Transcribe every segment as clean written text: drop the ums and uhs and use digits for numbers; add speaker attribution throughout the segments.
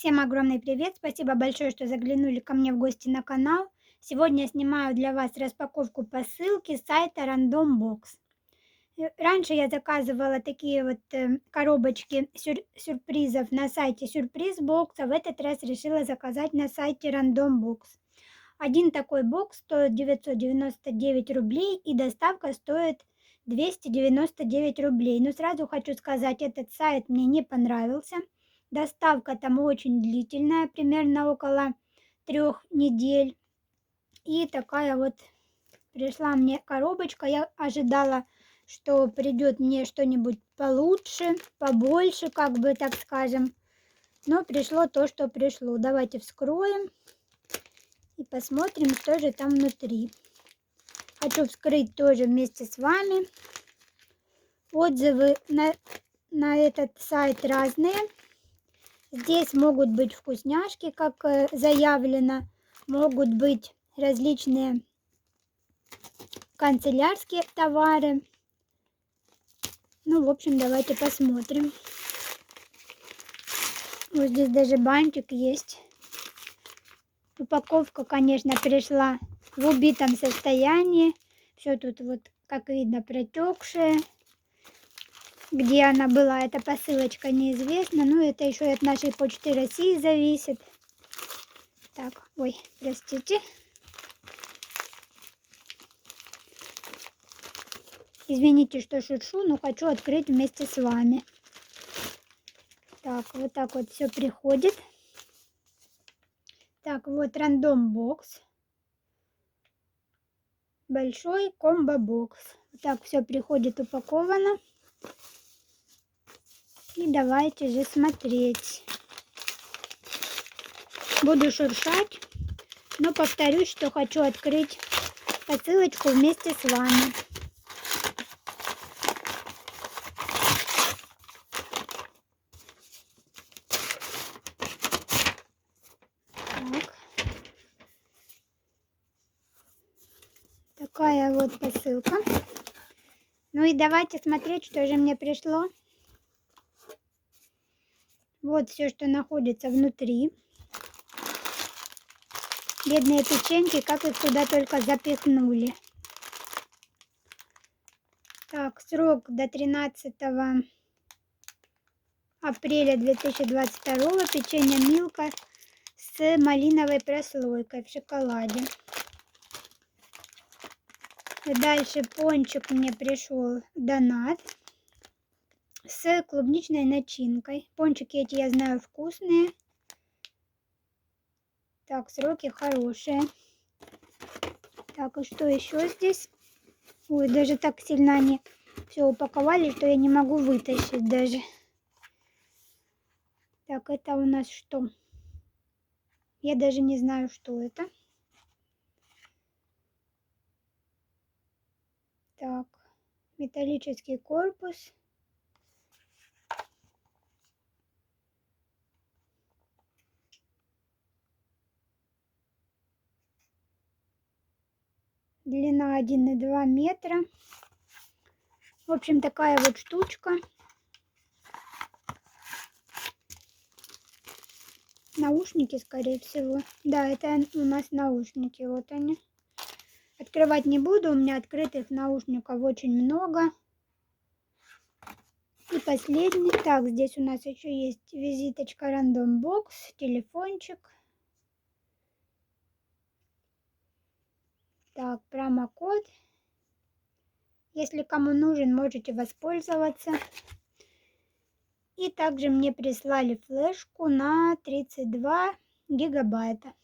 Speaker 1: Всем огромный привет! Спасибо большое, что заглянули ко мне в гости на канал. Сегодня я снимаю для вас распаковку посылки с сайта Random Box. Раньше я заказывала такие вот коробочки сюрпризов на сайте Surprise Box, а в этот раз решила заказать на сайте Random Box. Один такой бокс стоит 999 рублей и доставка стоит 299 рублей. Но сразу хочу сказать, этот сайт мне не понравился. Доставка там очень длительная, примерно около 3 недель. И такая вот пришла мне коробочка. Я ожидала, что придет мне что-нибудь получше, побольше, как бы так скажем. Но пришло то, что пришло. Давайте вскроем и посмотрим, что же там внутри. Хочу вскрыть тоже вместе с вами. Отзывы на этот сайт разные. Здесь могут быть вкусняшки, как заявлено, могут быть различные канцелярские товары. Ну, в общем, давайте посмотрим. Вот здесь даже бантик есть. Упаковка, конечно, пришла в убитом состоянии. Все тут вот, как видно, протекшее. Где она была, эта посылочка, неизвестно. Ну, это еще и от нашей почты России зависит. Так, ой, простите. Извините, что шуршу, но хочу открыть вместе с вами. Так, вот так вот все приходит. Так, вот рандом бокс. Большой комбо-бокс. Вот так все приходит упаковано. И давайте же смотреть. Буду шуршать, но повторюсь, что хочу открыть посылочку вместе с вами. Так. Такая вот посылка. Ну и давайте смотреть, что же мне пришло. Вот все, что находится внутри. Бедные печеньки, как их туда только запихнули. Так, срок до 13 апреля 2022. Печенье Милка с малиновой прослойкой в шоколаде. Дальше пончик мне пришел донат с клубничной начинкой. Пончики эти, я знаю, вкусные. Так, сроки хорошие. Так, и что еще здесь? Ой, даже так сильно они все упаковали, что я не могу вытащить даже. Так, это у нас что? Я даже не знаю, что это. Так, металлический корпус. Длина 1,2 метра. В общем, такая вот штучка. Наушники, скорее всего. Да, это у нас наушники. Вот они. Открывать не буду. У меня открытых наушников очень много. И последний. Так, здесь у нас еще есть визиточка Random Box. Телефончик. Так, промокод. Если кому нужен, можете воспользоваться. И также мне прислали флешку на 32 гигабайта.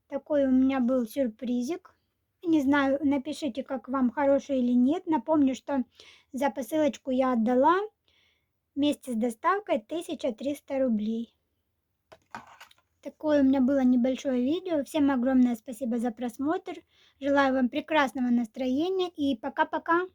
Speaker 1: Такой у меня был сюрпризик. Не знаю, напишите, как вам, хороший или нет. Напомню, что за посылочку я отдала вместе с доставкой 1300 рублей. Такое у меня было небольшое видео. Всем огромное спасибо за просмотр. Желаю вам прекрасного настроения и пока-пока.